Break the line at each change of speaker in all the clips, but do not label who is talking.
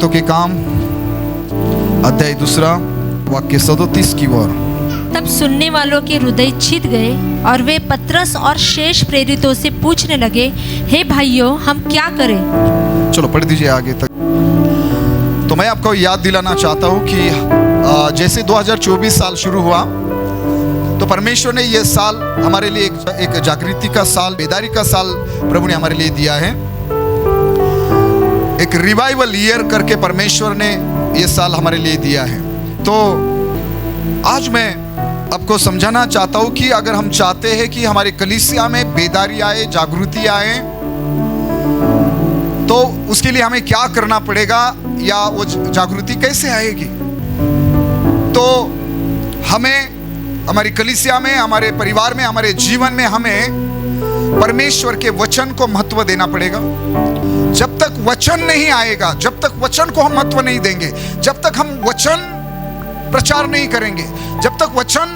प्रेरितों के काम अध्याय 2 वाक्य 37 की ओर।
तब सुनने वालों के हृदय छिद गए और वे पतरस और शेष प्रेरितों से पूछने लगे, हे भाइयों, हम क्या करें?
चलो पढ़ दीजिए आगे तक। तो मैं आपको याद दिलाना चाहता हूँ कि जैसे 2024 साल शुरू हुआ तो परमेश्वर ने यह साल हमारे लिए एक जागृति का साल, बेदारी का साल प्रभु ने हमारे लिए दिया है। एक रिवाइवल ईयर करके परमेश्वर ने यह साल हमारे लिए दिया है। तो आज मैं आपको समझाना चाहता हूं कि अगर हम चाहते हैं कि हमारे कलीसिया में बेदारी आए, जागृति आए, तो उसके लिए हमें क्या करना पड़ेगा या वो जागृति कैसे आएगी। तो हमें हमारी कलीसिया में, हमारे परिवार में, हमारे जीवन में हमें परमेश्वर के वचन को महत्व देना पड़ेगा। जब तक वचन नहीं आएगा, जब तक वचन को हम महत्व नहीं देंगे, जब तक हम वचन प्रचार नहीं करेंगे, जब तक वचन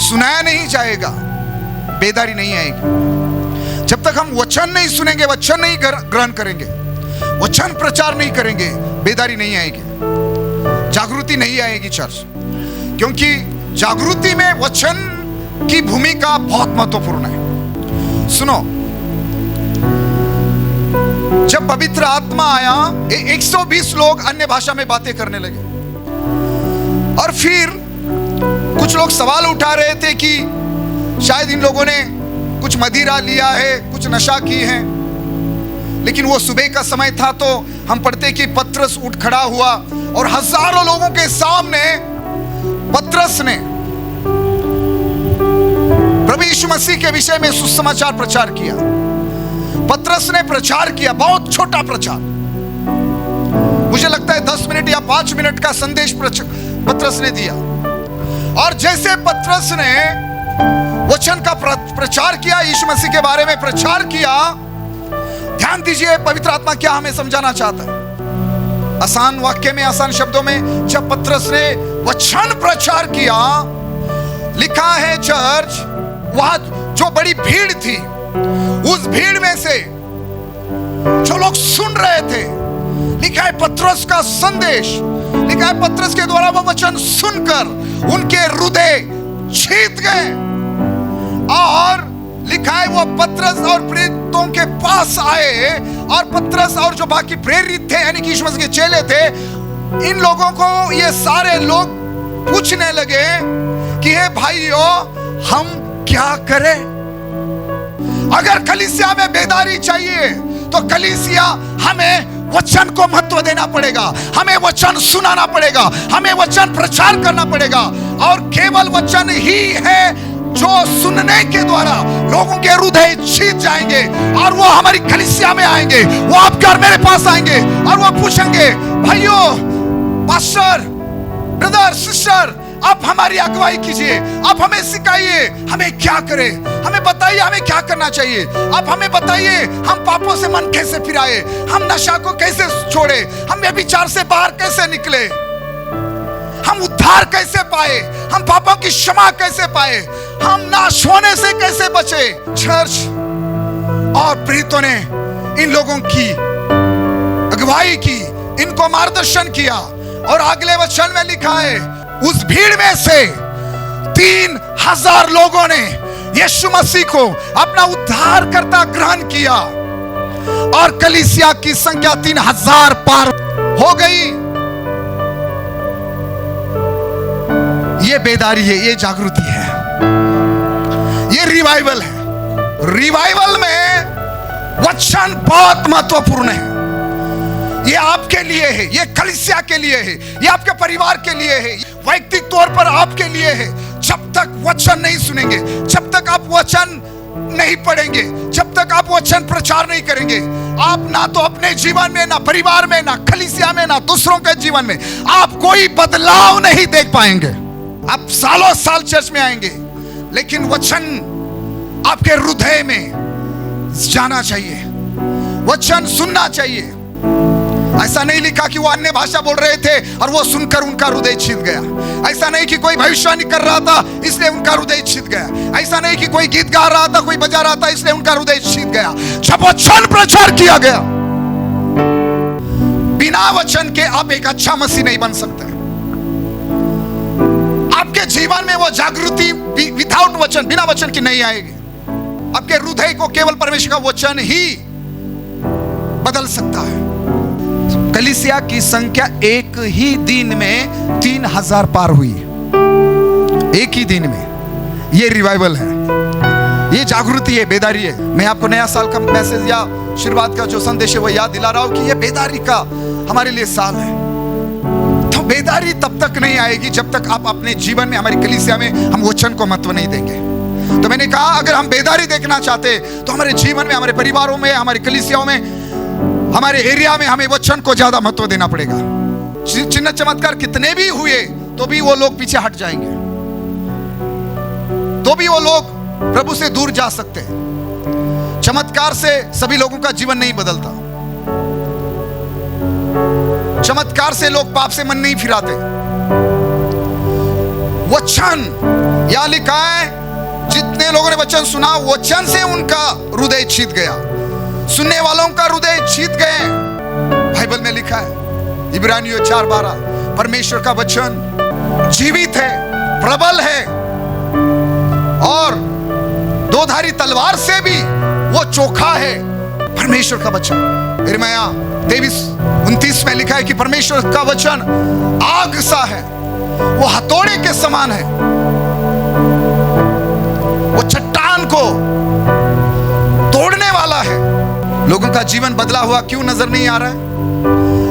सुनाया नहीं जाएगा, बेदारी नहीं आएगी। जब तक हम वचन नहीं सुनेंगे, वचन नहीं ग्रहण करेंगे, वचन प्रचार नहीं करेंगे, बेदारी नहीं आएगी, जागृति नहीं आएगी चर्च। क्योंकि जागृति में वचन की भूमिका बहुत महत्वपूर्ण है। सुनो, जब पवित्र आत्मा आया, 120 लोग अन्य भाषा में बातें करने लगे और फिर कुछ लोग सवाल उठा रहे थे कि शायद इन लोगों ने कुछ मदिरा लिया है, कुछ नशा की है। लेकिन वो सुबह का समय था, तो हम पढ़ते कि पतरस उठ खड़ा हुआ और हजारों लोगों के सामने पतरस ने प्रभु यीशु मसीह के विषय में सुसमाचार प्रचार किया। पतरस ने प्रचार किया, बहुत छोटा प्रचार, मुझे लगता है 10 मिनट या 5 मिनट का संदेश पतरस ने दिया। और जैसे पतरस ने वचन का प्रचार किया, यीशु मसीह के बारे में प्रचार किया, ध्यान दीजिए पवित्र आत्मा क्या हमें समझाना चाहता है। आसान वाक्य में, आसान शब्दों में, जब पतरस ने वचन प्रचार किया, लिखा है चर्च, वहां जो बड़ी भीड़ थी, उस भीड़ में से जो लोग सुन रहे थे, लिखा है पतरस का संदेश, लिखा है पतरस के द्वारा वो वचन सुनकर उनके हृदय छीत गए। और लिखा है वो पतरस और प्रेरितों के पास आए, और पतरस और जो बाकी प्रेरित थे, यानी कि यीशु मसीह के चेले थे, इन लोगों को ये सारे लोग पूछने लगे कि हे भाइयों, हम क्या करें? अगर कलीसिया में बेदारी चाहिए तो कलीसिया हमें वचन को महत्व देना पड़ेगा, हमें वचन सुनाना पड़ेगा, हमें वचन प्रचार करना पड़ेगा। और केवल वचन ही है जो सुनने के द्वारा लोगों के हृदय छीत जाएंगे और वो हमारी कलीसिया में आएंगे, वो आपके और मेरे पास आएंगे और वो पूछेंगे, भाइयों, पास्टर, ब्रदर, सिस्टर, आप हमारी अगुवाई कीजिए, आप हमें सिखाइए, हमें क्या करें, हमें बताइए हमें क्या करना चाहिए। आप हमें बताइए हम पापों से मन कैसे फिराए, हम नशा को कैसे छोड़े, हम व्यभिचार से बाहर कैसे निकले, हम उद्धार कैसे पाए, हम पापों की क्षमा कैसे पाए, हम नाश होने से कैसे बचे। चर्च और प्रेरितों ने इन लोगों की अगुवाई की, इनको मार्गदर्शन किया। और अगले वचन में लिखा है, उस भीड़ में से 3000 लोगों ने यीशु मसीह को अपना उद्धारकर्ता ग्रहण किया और कलीसिया की संख्या 3000 पार हो गई। ये बेदारी है, ये जागृति है, ये रिवाइवल है। रिवाइवल में वचन बहुत महत्वपूर्ण है। ये आपके लिए है, ये कलीसिया के लिए है, ये आपके परिवार के लिए है, वैयक्तिक तौर पर आपके लिए है। जब तक वचन नहीं सुनेंगे, जब तक आप वचन नहीं पढ़ेंगे, जब तक आप वचन प्रचार नहीं करेंगे, आप ना तो अपने जीवन में, ना परिवार में, ना कलीसिया में, ना दूसरों के जीवन में आप कोई बदलाव नहीं देख पाएंगे। आप सालों साल चर्च में आएंगे, लेकिन वचन आपके हृदय में जाना चाहिए, वचन सुनना चाहिए। ऐसा नहीं लिखा कि वो अन्य भाषा बोल रहे थे और वो सुनकर उनका हृदय छिद गया। ऐसा नहीं कि कोई भविष्यवाणी कर रहा था इसलिए उनका हृदय छिद गया। ऐसा नहीं कि कोई गीत गा रहा था, कोई बजा रहा था इसलिए उनका हृदय छिद गया। जब वचन प्रचार किया गया, बिना वचन के आप एक अच्छा मसीह नहीं बन सकते। आपके जीवन में वो जागृति विदाउट वचन, बिना वचन की नहीं आएगी। आपके हृदय को केवल परमेश्वर का वचन ही बदल सकता है। कलीसिया की संख्या एक ही दिन में 3000 पार हुई, एक ही दिन में। ये रिवाइवल है, ये जागृति है, बेदारी है। मैं आपको नया साल का मैसेज या आशीर्वाद का जो संदेश है वो याद दिला रहा हूं कि ये बेदारी का हमारे लिए साल है। तो बेदारी तब तक नहीं आएगी जब तक आप अपने जीवन में, हमारी कलीसिया में हम वचन को महत्व नहीं देंगे। तो मैंने कहा अगर हम बेदारी देखना चाहते तो हमारे जीवन में, हमारे परिवारों में, हमारी कलीसियाओं में, हमारे एरिया में हमें वचन को ज्यादा महत्व देना पड़ेगा। चिन्ह चमत्कार कितने भी हुए तो भी वो लोग पीछे हट जाएंगे, तो भी वो लोग प्रभु से दूर जा सकते हैं। चमत्कार से सभी लोगों का जीवन नहीं बदलता, चमत्कार से लोग पाप से मन नहीं फिराते। वचन, यहां लिखा है जितने लोगों ने वचन सुना, वचन से उनका हृदय जीत गया, सुनने वालों का हृदय जीत गए। बाइबल में लिखा है इब्रानियों 4:12, परमेश्वर का वचन जीवित है, प्रबल है और दोधारी तलवार से भी वो चोखा है। परमेश्वर का वचन, यिर्मयाह 23:29 में लिखा है कि परमेश्वर का वचन आग सा है, वो हथौड़े के समान है, वो चट्टान को तोड़ने वाला है। लोगों का जीवन बदला हुआ क्यों नजर नहीं आ रहा है?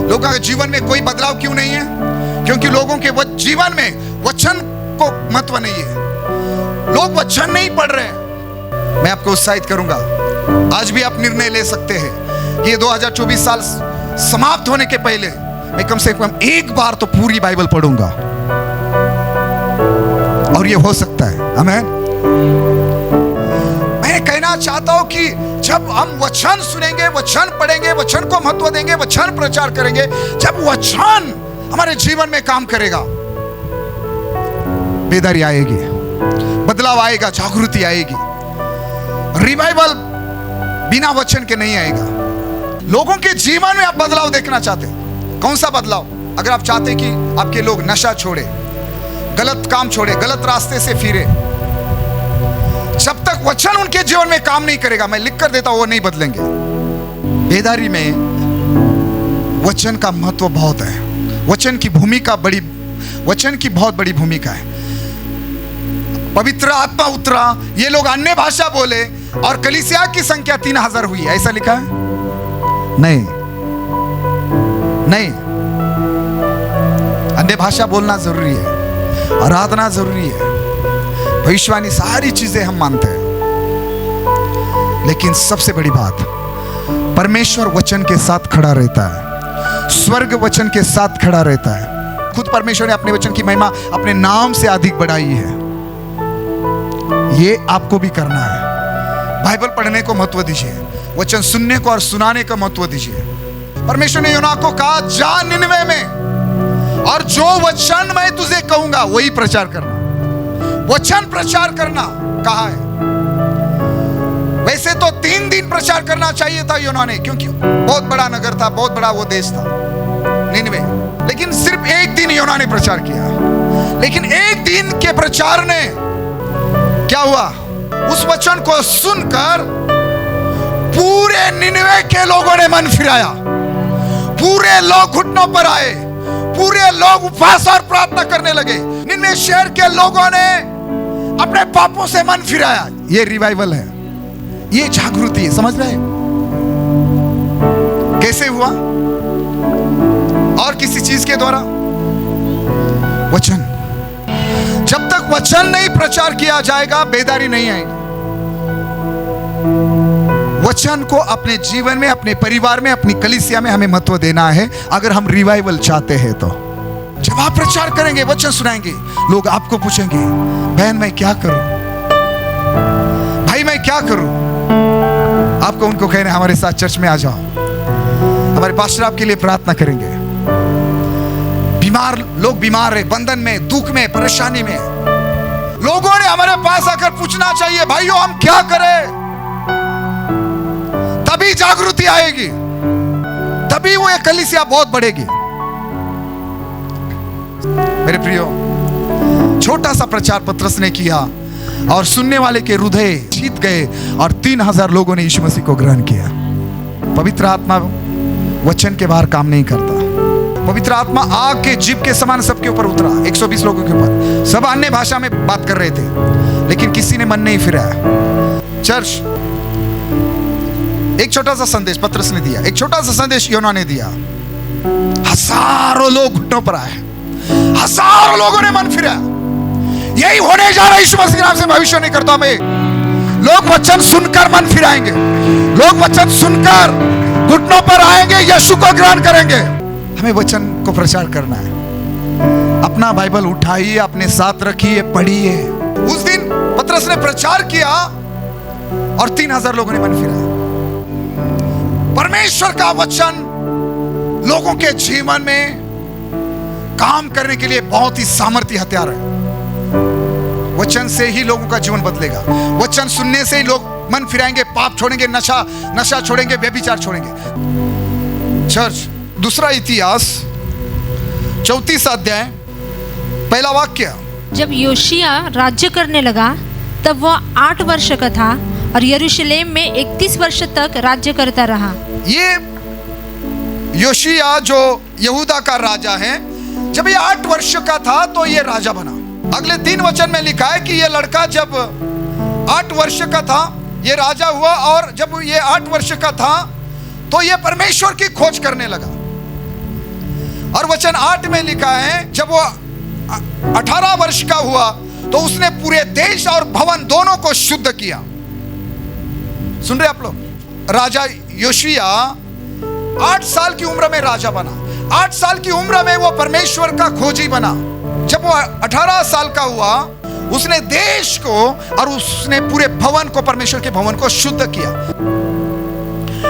लोगों के जीवन में कोई बदलाव क्यों नहीं है? क्योंकि लोगों के जीवन में वचन को महत्व नहीं है, लोग वचन नहीं पढ़ रहे हैं। मैं आपको उत्साहित करूंगा, आज भी आप निर्णय ले सकते हैं कि ये 2024 साल समाप्त होने के पहले मैं कम से कम एक बार तो पूरी बाइबल पढ़ूंगा, और ये हो सकता है। आमीन। मैं कहना चाहता हूं कि जब हम वचन सुनेंगे, वचन पढ़ेंगे, वचन को महत्व देंगे, वचन प्रचार करेंगे, जब वचन हमारे जीवन में काम करेगा, बेदारी आएगी, बदलाव आएगा, जागृति आएगी। रिवाइवल बिना वचन के नहीं आएगा। लोगों के जीवन में आप बदलाव देखना चाहते हैं, कौन सा बदलाव? अगर आप चाहते हैं कि आपके लोग नशा छोड़े, गलत काम छोड़े, गलत रास्ते से फिरे, जब तक वचन उनके जीवन में काम नहीं करेगा, मैं लिख कर देता हूं, वो नहीं बदलेंगे। बेदारी में वचन का महत्व बहुत है, वचन की भूमिका बड़ी, वचन की बहुत बड़ी भूमिका है। पवित्र आत्मा उतरा, ये लोग अन्य भाषा बोले और कलीसिया की संख्या 3000 हुई, ऐसा लिखा है? नहीं, नहीं। अन्य भाषा बोलना जरूरी है, आराधना जरूरी है, भविष्यवाणी, सारी चीजें हम मानते हैं, लेकिन सबसे बड़ी बात, परमेश्वर वचन के साथ खड़ा रहता है, स्वर्ग वचन के साथ खड़ा रहता है। खुद परमेश्वर ने अपने वचन की महिमा अपने नाम से अधिक बढ़ाई है। ये आपको भी करना है। बाइबल पढ़ने को महत्व दीजिए, वचन सुनने को और सुनाने का महत्व दीजिए। परमेश्वर ने योना को कहा, जा निनवे में और जो वचन मैं तुझे कहूंगा वही प्रचार करना। वचन प्रचार करना कहा है। वैसे तो 3 दिन प्रचार करना चाहिए था योना ने, क्योंकि बहुत बड़ा नगर था, बहुत बड़ा वो देश था निनवे, लेकिन सिर्फ 1 दिन योना ने प्रचार किया। लेकिन 1 दिन के प्रचार ने क्या हुआ? उस वचन को सुनकर पूरे निनवे के लोगों ने मन फिराया, पूरे लोग घुटनों पर आए, पूरे लोग उपवास और प्रार्थना करने लगे। निनवे शहर के लोगों ने अपने पापों से मन फिराया। ये रिवाइवल है, ये जागृति है, समझ रहे हैं? कैसे हुआ? और किसी चीज के द्वारा? वचन। जब तक वचन नहीं प्रचार किया जाएगा, बेदारी नहीं आएगी। वचन को अपने जीवन में, अपने परिवार में, अपनी कलीसिया में हमें महत्व देना है, अगर हम रिवाइवल चाहते हैं तो। जब आप प्रचार करेंगे, वचन सुनाएंगे, लोग आपको पूछेंगे, बहन मैं क्या करूं, भाई मैं क्या करूं? आपको उनको कहना, हमारे साथ चर्च में आ जाओ, हमारे पास्टर आपके लिए प्रार्थना करेंगे। बीमार लोग, बीमार है, बंधन में, दुख में, परेशानी में, लोगों ने हमारे पास आकर पूछना चाहिए, भाइयों हम क्या करें? तभी जागृति आएगी, तभी वो एक कलीसिया बहुत बढ़ेगी। मेरे प्रियो, छोटा सा प्रचार पतरस ने किया और सुनने वाले के हृदय जीत गए और 3000 लोगों ने यीशु मसीह को ग्रहण किया। पवित्र आत्मा वचन के बाहर काम नहीं करता। पवित्र आत्मा आग के जीभ के समान सबके ऊपर उतरा, 120 लोगों के ऊपर। सब अन्य भाषा में बात कर रहे थे, लेकिन किसी ने मन नहीं फिराया। चर्च, एक छोटा सा संदेश पतरस ने दिया, एक छोटा सा संदेश योना ने दिया। हजारों लोग घुटनों पर आए, हजारों लोगों ने मन फिराया। यही होने जा रहा है। यीशु मसीह नाम से भविष्य नहीं करता मैं। लोग वचन सुनकर मन फिराएंगे, लोग वचन सुनकर घुटनों पर आएंगे, यीशु को ग्रहण करेंगे। हमें वचन को प्रचार करना है। अपना बाइबल उठाइए, अपने साथ रखिए, पढ़िए। उस दिन पतरस ने प्रचार किया और 3000 लोगों ने मन फिराया। परमेश्वर का वचन लोगों के जीवन में काम करने के लिए बहुत ही सामर्थ्य हथियार है। वचन से ही लोगों का जीवन बदलेगा। वचन सुनने से ही लोग मन फिराएंगे, पाप छोड़ेंगे, नशा छोड़ेंगे, व्यभिचार छोड़ेंगे। चर्च, दूसरा इतिहास 34 अध्याय पहला वाक्य।
जब योशिया राज्य करने लगा तब वह 8 वर्ष का था और यरूशलेम में 31 वर्ष तक राज्य करता रहा।
ये योशिया जो यहूदा का राजा है, जब ये 8 वर्ष का था तो ये राजा बना। अगले 3 वचन में लिखा है कि ये लड़का जब 8 वर्ष का था ये राजा हुआ, और जब ये 8 वर्ष का था तो ये परमेश्वर की खोज करने लगा। और वचन 8 में लिखा है जब वो 18 वर्ष का हुआ तो उसने पूरे देश और भवन दोनों को शुद्ध किया। सुन रहे आप लोग? राजा योशिया 8 साल की उम्र में राजा बना। 8 साल की उम्र में वो परमेश्वर का खोजी बना। जब वो 18 साल का हुआ उसने देश को और उसने पूरे भवन को, परमेश्वर के भवन को शुद्ध किया।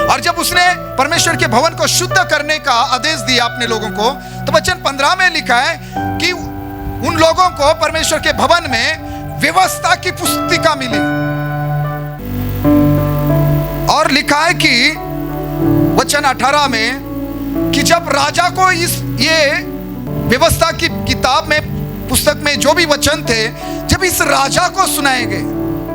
और जब उसने परमेश्वर के भवन को शुद्ध करने का आदेश दिया अपने लोगों को, तो वचन 15 में लिखा है कि उन लोगों को परमेश्वर के भवन में व्यवस्था की पुस्तिका मिली। और लिखा है कि वचन 18 में कि जब राजा को ये व्यवस्था की किताब में, पुस्तक में जो भी वचन थे, जब इस राजा को सुनाए गए,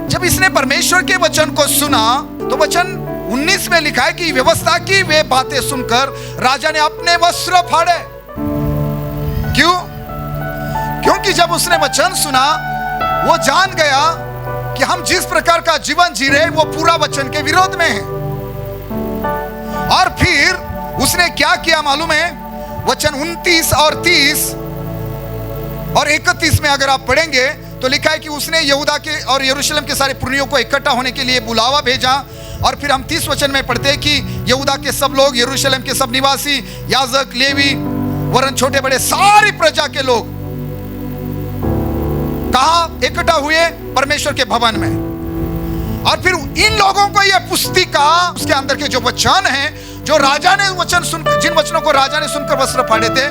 जब इसने परमेश्वर के वचन को सुना, तो वचन 19 में लिखा है कि व्यवस्था की वे बातें सुनकर राजा ने अपने वस्त्र फाड़े। क्यों? क्योंकि जब उसने वचन सुना वो जान गया कि हम जिस प्रकार का जीवन जी रहे वो पूरा वचन के विरोध में है। और फिर उसने क्या किया मालूम है? वचन 29 और 30 और 31 में अगर आप पढ़ेंगे तो लिखा है कि उसने यहूदा के और यरूशलेम के सारे पुरनियों को इकट्ठा होने के लिए बुलावा भेजा। और फिर हम 30 वचन में पढ़ते हैं कि यहूदा के सब लोग, यरूशलेम के सब निवासी, याजक, लेवी, वरन छोटे बड़े सारी प्रजा के लोग कहां इकट्ठा हुए? परमेश्वर के भवन में। और फिर इन लोगों को यह पुस्तिका, उसके अंदर के जो वचन हैं, जो राजा ने वचन सुन, जिन वचनों को राजा ने सुनकर वस्त्र फाड़े थे,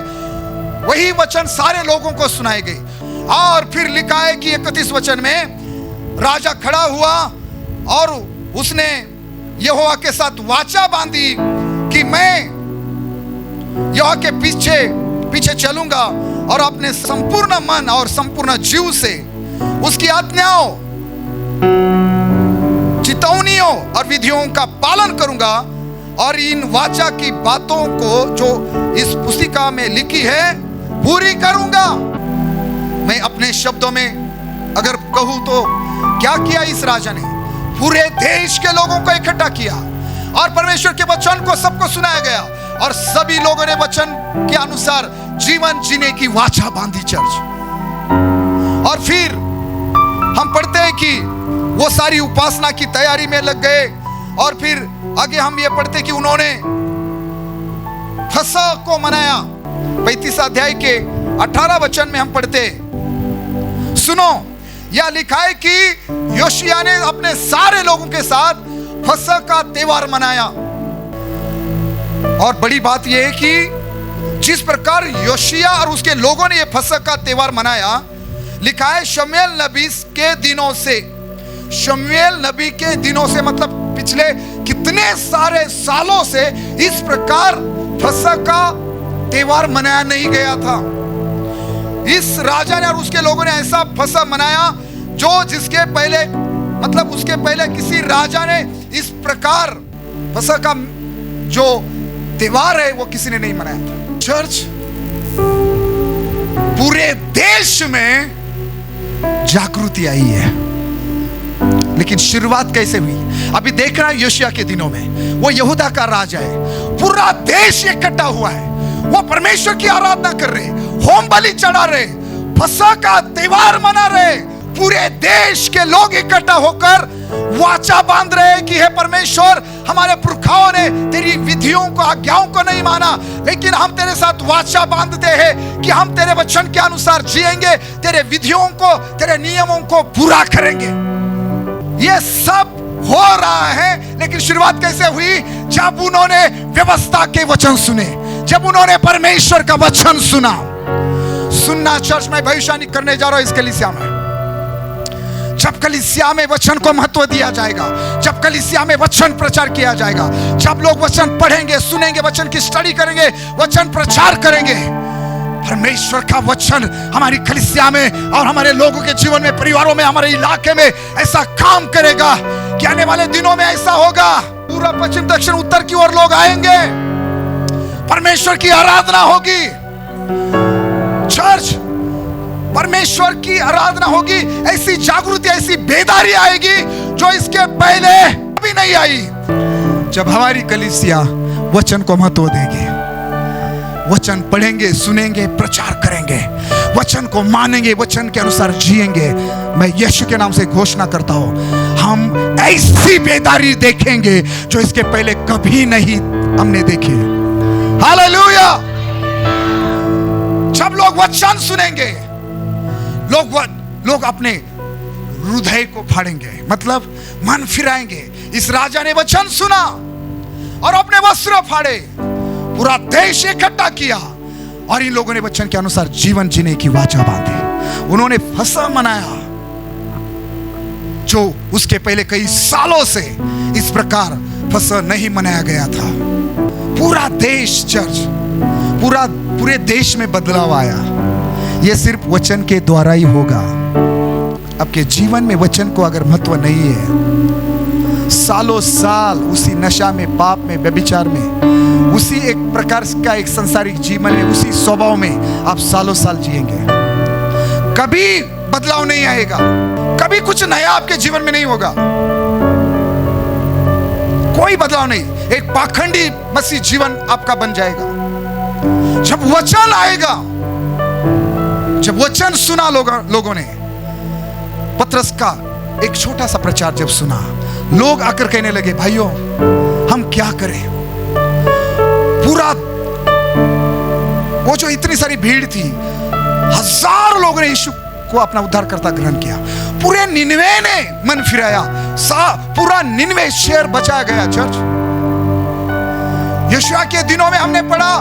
वही वचन सारे लोगों को सुनाए गए। और फिर लिखा है कि 31 वचन में राजा खड़ा हुआ और उसने यहोवा के साथ वाचा बांधी कि मैं यहोवा के पीछे चलूंगा और अपने संपूर्ण मन और संपूर्ण जीव से उसकी आज्ञाओं, चितौनियों और विधियों का पालन करूंगा और इन वाचा की बातों को जो इस पुस्तिका में लिखी है पूरी करूंगा। मैं अपने शब्दों में अगर कहूं तो क्या किया इस राजा ने? पूरे देश के लोगों को इकट्ठा किया और परमेश्वर के वचन को सबको सुनाया गया और सभी लोगों ने वचन के अनुसार जीवन जीने की वाचा बांधी। चर्च, और फिर हम पढ़ते हैं कि वो सारी उपासना की तैयारी में लग गए। और फिर आगे हम ये पढ़ते हैं कि उन्होंने फसह को मनाया। 35 अध्याय के 18 वचन में हम पढ़ते, सुनो, यह लिखा है कि योशिया ने अपने सारे लोगों के साथ फसह का त्योहार मनाया। और बड़ी बात यह है कि जिस प्रकार योशिया और उसके लोगों ने यह फसह का त्योहार मनाया, लिखा है शमूएल नबी के दिनों से। शमूएल नबी के दिनों से मतलब पिछले कितने सारे सालों से इस प्रकार फसह का त्योहार मनाया नहीं गया था। इस राजा ने और उसके लोगों ने ऐसा फसह मनाया जो जिसके पहले मतलब उसके पहले किसी राजा ने इस प्रकार फसह का जो त्योहार है वो किसी ने नहीं मनाया था। चर्च, पूरे देश में जागृति आई है, लेकिन शुरुआत कैसे हुई? अभी देख रहा है योशिया के दिनों में, वो यहूदा का राजा है, पूरा देश इकट्ठा हुआ है, वो परमेश्वर की आराधना कर रहे, होम बलि चढ़ा रहे, फसह का त्योहार मना रहे, पूरे देश के लोग इकट्ठा होकर वाचा बांध रहे कि हे परमेश्वर, हमारे पुरखाओं ने तेरी विधियों को, आज्ञाओं को नहीं माना, लेकिन हम तेरे साथ वाचा बांधते हैं कि हम तेरे वचन के अनुसार जिएंगे, तेरे विधियों को, तेरे नियमों को पूरा करेंगे। ये सब हो रहा है, लेकिन शुरुआत कैसे हुई? जब उन्होंने व्यवस्था के वचन सुने, जब उन्होंने परमेश्वर का वचन सुना। सुनना चर्च में भविष्यवाणी करने जा रहा हूं इस कलीसिया में। जब कलीसिया में वचन को महत्व दिया जाएगा, जब कलीसिया में वचन प्रचार किया जाएगा, जब लोग वचन पढ़ेंगे, सुनेंगे, वचन की स्टडी करेंगे, वचन प्रचार करेंगे, परमेश्वर का वचन हमारी कलीसिया में और हमारे लोगों के जीवन में, परिवारों में, हमारे इलाके में ऐसा काम करेगा कि आने वाले दिनों में ऐसा होगा, पूरा पश्चिम दक्षिण उत्तर की ओर लोग आएंगे, परमेश्वर की आराधना होगी। चर्च, परमेश्वर की आराधना होगी, ऐसी जागृति, ऐसी बेदारी आएगी जो इसके पहले कभी नहीं आई। जब हमारी कलीसिया वचन को महत्व देगी, वचन पढ़ेंगे, सुनेंगे, प्रचार करेंगे, वचन को मानेंगे, वचन के अनुसार जिएंगे, मैं यीशु के नाम से घोषणा करता हूं, हम ऐसी बेदारी देखेंगे जो इसके पहले कभी नहीं हमने देखी। हालेलुया। जब लोग वचन सुनेंगे, लोग अपने हृदय को फाड़ेंगे, मतलब मन फिराएंगे। इस राजा ने वचन सुना और अपने वस्त्र फाड़े, पूरा देश इकट्ठा किया और इन लोगों ने वचन के अनुसार जीवन जीने की वाचा बांधी। उन्होंने फसह मनाया जो उसके पहले कई सालों से इस प्रकार फसह नहीं मनाया गया था। पूरा देश, चर्च, पूरे देश में बदलाव आया। यह सिर्फ वचन के द्वारा ही होगा। आपके जीवन में वचन को अगर महत्व नहीं है, सालों साल उसी नशा में, पाप में, व्यभिचार में, उसी एक प्रकार का एक संसारिक जीवन में, उसी स्वभाव में आप सालों साल जिएंगे, कभी बदलाव नहीं आएगा, कभी कुछ नया आपके जीवन में नहीं होगा, कोई बदलाव नहीं। एक पाखंडी मसीह जीवन आपका बन जाएगा। जब वचन आएगा, जब वचन सुना लोगों ने, पतरस का एक छोटा सा प्रचार जब सुना, लोग आकर कहने लगे, भाइयों हम क्या करें? पूरा वो जो इतनी सारी भीड़ थी, हजारों लोगों ने यीशु को अपना उद्धारकर्ता ग्रहण किया। पूरे निनवे ने मन फिराया, पूरा निनवे शहर बचाया गया। चर्च, यीशु के दिनों में हमने पढ़ा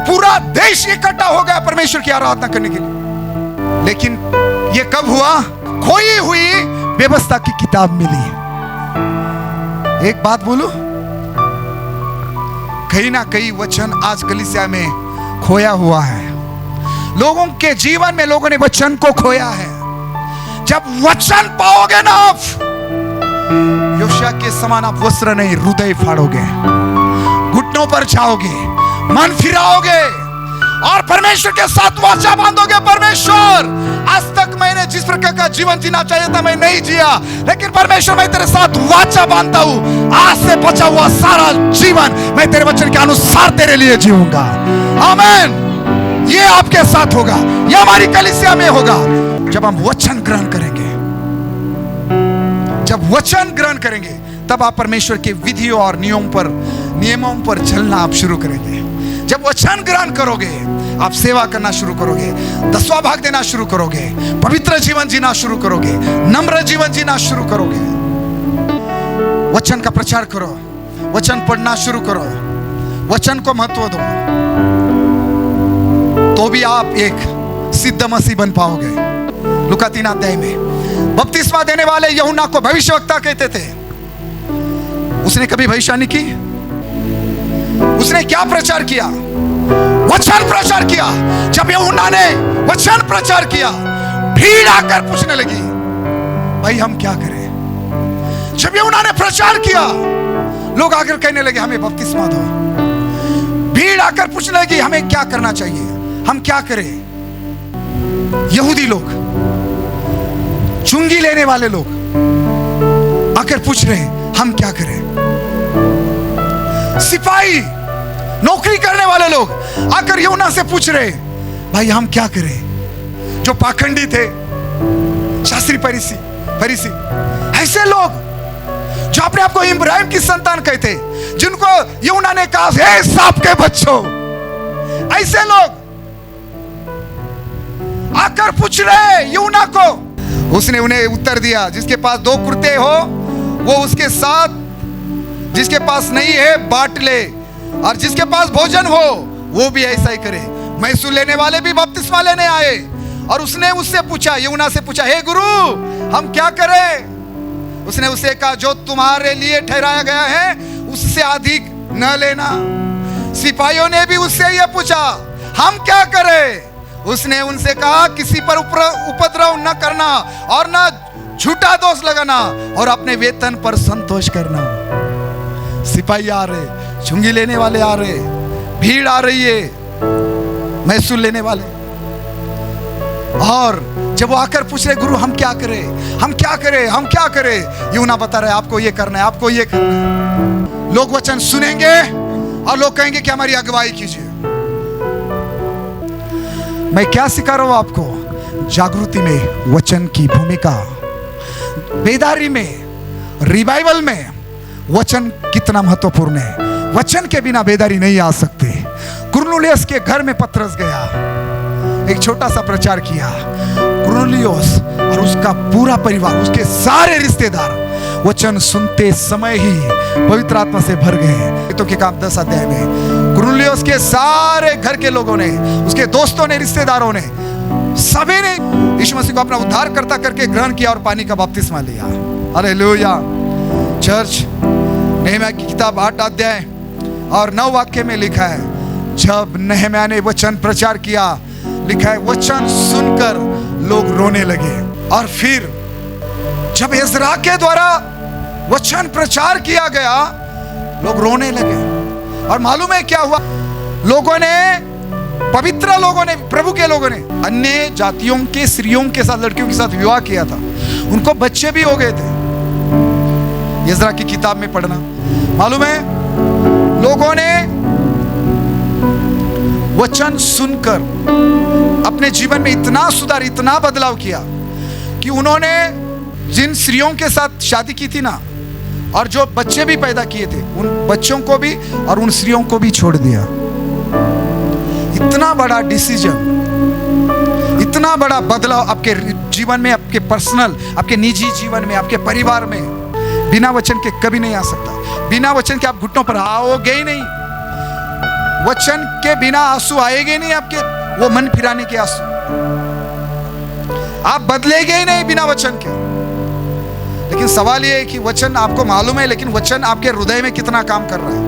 पूरा देश इकट्ठा हो गया परमेश्वर की आराधना करने के लिए। लेकिन यह कब हुआ? खोई हुई व्यवस्था की किताब मिली। एक बात बोलूं, कहीं ना कहीं वचन आज कलीसिया में खोया हुआ है। लोगों के जीवन में लोगों ने वचन को खोया है। जब वचन पाओगे ना आप, योशिया के समान आप वस्त्र नहीं, हृदय फाड़ोगे, घुटनों पर जाओगे, मन फिराओगे और परमेश्वर के साथ वाचा बांधोगे। परमेश्वर, आज तक मैंने जिस प्रकार का जीवन जीना चाहिए था मैं नहीं जिया, लेकिन परमेश्वर मैं तेरे साथ वाचा बांधता हूं, आज से बचा हुआ सारा जीवन मैं तेरे वचन के अनुसार तेरे लिए जीऊंगा। आमीन। ये आपके साथ होगा, ये हमारी कलीसिया में होगा जब हम वचन ग्रहण करेंगे। जब वचन ग्रहण करेंगे तब आप परमेश्वर के विधियों और नियमों पर चलना आप शुरू करेंगे। जब वचन ग्रहण करोगे, आप सेवा करना शुरू करोगे, दसवां भाग देना शुरू करोगे, पवित्र जीवन जीना शुरू करोगे, नम्र जीवन जीना शुरू करोगे। वचन का प्रचार करो, वचन पढ़ना शुरू करो, वचन को महत्व दो, तो भी आप एक सिद्ध मसीह बन पाओगे। लूका 3 अध्याय में बपतिस्मा देने वाले यूहन्ना को भविष्यवक्ता कहते थे। उसने कभी भविष्यवाणी की? उसने क्या प्रचार किया? वचन प्रचार किया। जब यूहन्ना ने वचन प्रचार किया, भीड़ आकर पूछने लगी, भाई हम क्या करें? जब यूहन्ना ने प्रचार किया, लोग आकर कहने लगे हमें बपतिस्मा दो। भीड़ आकर पूछने लगी हमें क्या करना चाहिए, हम क्या करें? यहूदी लोग, चुंगी लेने वाले लोग आकर पूछ रहे हैं हम क्या करें? सिपाही, नौकरी करने वाले लोग आकर यूहन्ना से पूछ रहे भाई हम क्या करें? जो पाखंडी थे, शास्त्री फरीसी, ऐसे लोग जो अपने आप को इब्राहिम की संतान कहते, जिनको यूहन्ना ने कहा हे सांप के बच्चों, ऐसे लोग आकर पूछ रहे यूहन्ना को। उसने उन्हें उत्तर दिया, जिसके पास 2 कुर्ते हो वो उसके साथ, जिसके पास नहीं है बांट ले, और जिसके पास भोजन हो वो भी ऐसा ही करे। मैसूर लेने वाले भी बपतिस्मा लेने आए, और उसने उससे पूछा, यूहन्ना से पूछा, हे गुरु हम क्या करें? उसने उसे कहा जो तुम्हारे लिए ठहराया गया है उससे अधिक न लेना। सिपाहियों ने भी उससे यह पूछा हम क्या करें? उसने उनसे कहा किसी पर उपद्रव न करना और न झूठा दोष लगाना, और अपने वेतन पर संतोष करना। सिपाही आ रहे, चुंगी लेने वाले आ रहे, भीड़ आ रही है, महसूल लेने वाले, और जब वो आकर पूछ रहे गुरु हम क्या करें, हम क्या करें, हम क्या करें? यूहन्ना बता रहे आपको ये करना है, आपको ये करना है। लोग वचन सुनेंगे और लोग कहेंगे कि हमारी अगुवाई कीजिए। मैं क्या सिखा रहा हूं आपको? जागृति में वचन की भूमिका, बेदारी में, रिवाइवल में वचन कितना महत्वपूर्ण है। वचन के बिना बेदारी नहीं आ सकती। कुरनेलियुस के घर में पतरस गया, एक छोटा सा प्रचार किया। कुरनेलियुस और उसका पूरा परिवार, उसके सारे रिश्तेदार वचन सुनते समय ही पवित्र आत्मा से भर गए। तो के काम 10 अध्याय में कुरनेलियुस के सारे घर के लोगों ने, उसके दोस्तों ने, रिश्तेदारों ने, सभी ने यीशु मसीह को अपना उद्धारकर्ता करके ग्रहण किया और पानी का बपतिस्मा लिया। हालेलुया। चर्च, नहम्याह की किताब 8 अध्याय और 9 वाक्य में लिखा है, जब नहम्याह ने वचन प्रचार किया, लिखा है वचन सुनकर लोग रोने लगे। और फिर जब इज़रा के द्वारा वचन प्रचार किया गया, लोग रोने लगे। और मालूम है क्या हुआ? लोगों ने, पवित्र लोगों ने, प्रभु के लोगों ने अन्य जातियों के स्त्रियों के साथ, लड़कियों के साथ विवाह किया था। उनको बच्चे भी हो गए थे। इज़रा की किताब में पढ़ना, मालूम है लोगों ने वचन सुनकर अपने जीवन में इतना सुधार, इतना बदलाव किया कि उन्होंने जिन स्त्रियों के साथ शादी की थी ना, और जो बच्चे भी पैदा किए थे, उन बच्चों को भी और उन स्त्रियों को भी छोड़ दिया। इतना बड़ा डिसीजन, इतना बड़ा बदलाव आपके जीवन में, आपके पर्सनल, आपके निजी जीवन में, आपके परिवार में बिना वचन के कभी नहीं आ सकता। बिना वचन के आप घुटनों पर आओगे ही नहीं। वचन के बिना आंसू आएंगे नहीं आपके, वो मन फिराने के आंसू। आप बदलेंगे ही नहीं बिना वचन के। लेकिन सवाल ये है कि वचन आपको मालूम है, लेकिन वचन आपके हृदय में कितना काम कर रहा है,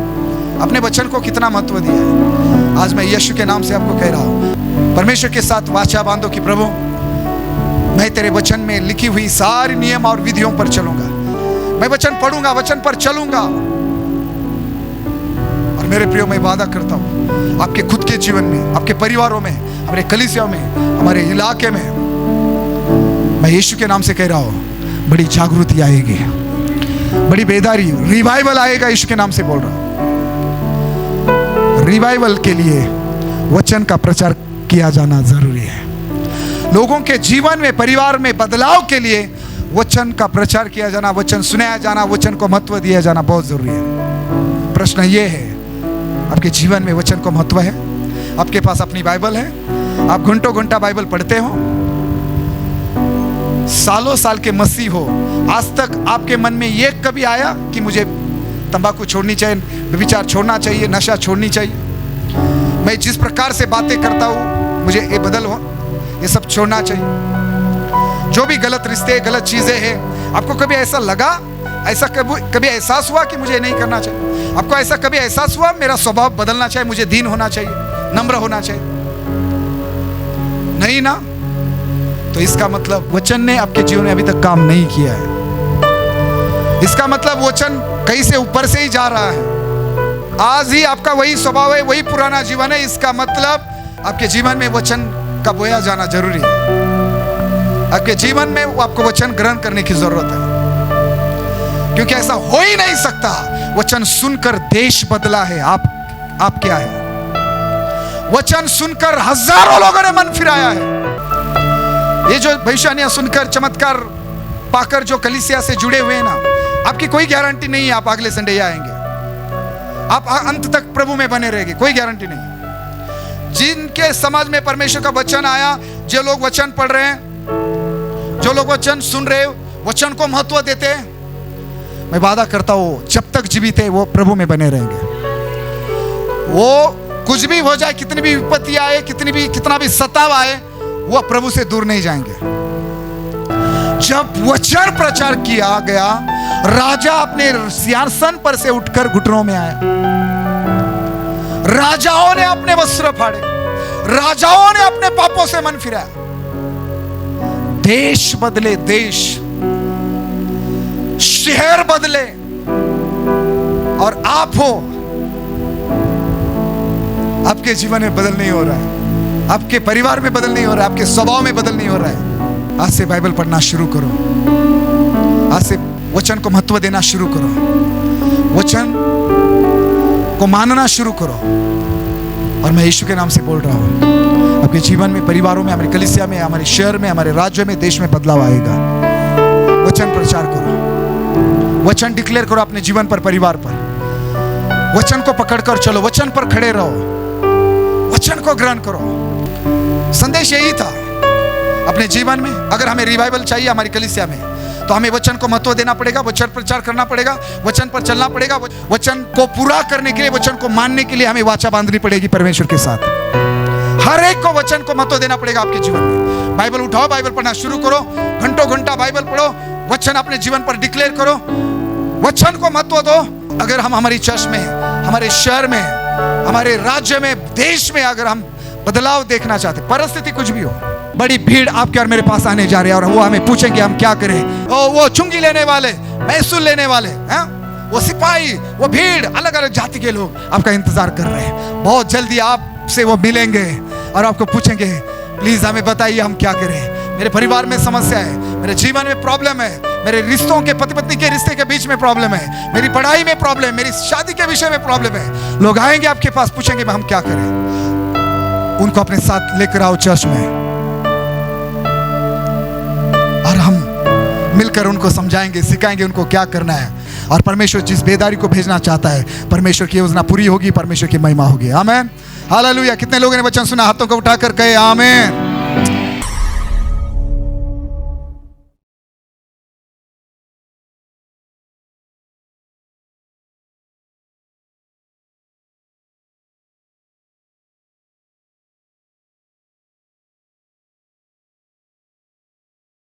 अपने वचन को कितना महत्व दिया है। आज मैं यीशु के नाम से आपको कह रहा हूं, परमेश्वर के साथ वाचा बांधो कि प्रभु मैं तेरे वचन में लिखी हुई सारी नियम और विधियों पर चलूंगा। मैं वचन पढ़ूंगा, वचन पर चलूंगा। और मेरे प्रियो, मैं वादा करता हूं आपके खुद के जीवन में, आपके परिवारों में, हमारे कलीसिया में, हमारे इलाके में, मैं यीशु के नाम से कह रहा हूं, बड़ी जागृति आएगी, बड़ी बेदारी, रिवाइवल आएगा। यीशु के नाम से बोल रहा हूं। रिवाइवल के लिए वचन का प्रचार किया जाना जरूरी है। लोगों के जीवन में, परिवार में बदलाव के लिए वचन का प्रचार किया जाना, वचन सुनाया जाना, वचन को महत्व दिया जाना बहुत जरूरी है। प्रश्न ये है, आपके जीवन में वचन को महत्व है? आपके पास अपनी बाइबल है? आप घंटों घंटा बाइबल पढ़ते हो? सालों साल के मसीह हो, आज तक आपके मन में ये कभी आया कि मुझे तंबाकू छोड़नी चाहिए, व्यभिचार छोड़ना चाहिए, नशा छोड़नी चाहिए, मैं जिस प्रकार से बातें करता हूं मुझे ये बदल हो, ये सब छोड़ना चाहिए, जो भी गलत रिश्ते, गलत चीजें हैं, आपको कभी ऐसा लगा, ऐसा कभी एहसास हुआ कि मुझे नहीं करना चाहिए? आपको ऐसा कभी एहसास हुआ मेरा स्वभाव बदलना चाहिए, मुझे दीन होना चाहिए, नम्र होना चाहिए? नहीं ना? तो इसका मतलब वचन ने आपके जीवन में अभी तक काम नहीं किया है। इसका मतलब वचन कहीं से ऊपर से ही जा रहा है। आज ही आपका वही स्वभाव है, वही पुराना जीवन है। इसका मतलब आपके जीवन में वचन का बोया जाना जरूरी है। आपके जीवन में आपको वचन ग्रहण करने की जरूरत है, क्योंकि ऐसा हो ही नहीं सकता। वचन सुनकर देश बदला है। आप क्या है? वचन सुनकर हजारों लोगों ने मन फिराया है। ये जो भविष्यवाणियां सुनकर, चमत्कार पाकर जो कलीसिया से जुड़े हुए हैं ना, आपकी कोई गारंटी नहीं है आप अगले संडे आएंगे, आप अंत तक प्रभु में बने रहेंगे, कोई गारंटी नहीं। जिनके समाज में परमेश्वर का वचन आया, जो लोग वचन पढ़ रहे हैं, जो लोग वचन सुन रहे, वचन को महत्व देते हैं, मैं वादा करता हूं जब तक जीवित है वो प्रभु में बने रहेंगे। वो कुछ भी हो जाए, कितनी भी विपत्ति आए, कितना भी सताव आए, वो प्रभु से दूर नहीं जाएंगे। जब वचन प्रचार किया गया, राजा अपने सिंहासन पर से उठकर घुटनों में आया। राजाओं ने अपने वस्त्र फाड़े, राजाओं ने अपने पापों से मन फिराया। देश बदले, देश, शहर बदले, और आप हो, आपके जीवन में बदल नहीं हो रहा है, आपके परिवार में बदल नहीं हो रहा है, आपके स्वभाव में बदल नहीं हो रहा है। आज से बाइबल पढ़ना शुरू करो, आज से वचन को महत्व देना शुरू करो, वचन को मानना शुरू करो। और मैं यीशु के नाम से बोल रहा हूं, आपके जीवन में, परिवारों में, हमारे कलीसिया में, हमारे शहर में, हमारे राज्य में, देश में बदलाव आएगा। वचन प्रचार करो, वचन डिक्लेयर करो अपने जीवन पर, परिवार पर। वचन को पकड़कर चलो, वचन पर खड़े रहो, वचन को ग्रहण करो। संदेश यही था अपने जीवन में। अगर हमें रिवाइवल चाहिए हमारी कलीसिया में, तो हमें वचन को महत्व देना पड़ेगा, वचन प्रचार करना पड़ेगा, वचन पर चलना पड़ेगा। वचन को पूरा करने के लिए, वचन को मानने के लिए हमें वाचा बांधनी पड़ेगी परमेश्वर के साथ। हर एक को वचन को महत्व देना पड़ेगा आपके जीवन में। बाइबल उठाओ, बाइबल पढ़ना शुरू करो, घंटों घंटा बाइबल पढ़ो, वचन अपने जीवन पर डिक्लेयर करो, वचन को महत्व दो। अगर हम हमारी चर्च में, हमारे शहर में, हमारे राज्य में, देश में अगर हम बदलाव देखना चाहते, परिस्थिति कुछ भी हो, बड़ी भीड़ आपके और मेरे पास आने जा रही है और वो हमें पूछेंगे हम क्या करें। वो चुंगी लेने वाले, महसूल लेने वाले, वो सिपाही, वो भीड़, अलग अलग जाति के लोग आपका इंतजार कर रहे हैं। बहुत जल्दी आपसे वो मिलेंगे और आपको पूछेंगे, प्लीज हमें बताइए हम क्या करें। मेरे परिवार में समस्या है, मेरे जीवन में प्रॉब्लम है, मेरे रिश्तों के, पति पत्नी के रिश्ते के बीच में प्रॉब्लम है, मेरी पढ़ाई में प्रॉब्लम है, मेरी शादी के विषय में प्रॉब्लम है। लोग आएंगे आपके पास, पूछेंगे हम क्या करें। उनको अपने साथ लेकर आओ चर्च में, और हम मिलकर उनको समझाएंगे, सिखाएंगे उनको क्या करना है। और परमेश्वर जिस बेदारी को भेजना चाहता है, परमेश्वर की योजना पूरी होगी, परमेश्वर की महिमा होगी। आमीन, हालेलुया। कितने लोगों ने वचन सुना? हाथों को उठाकर कहे आमीन।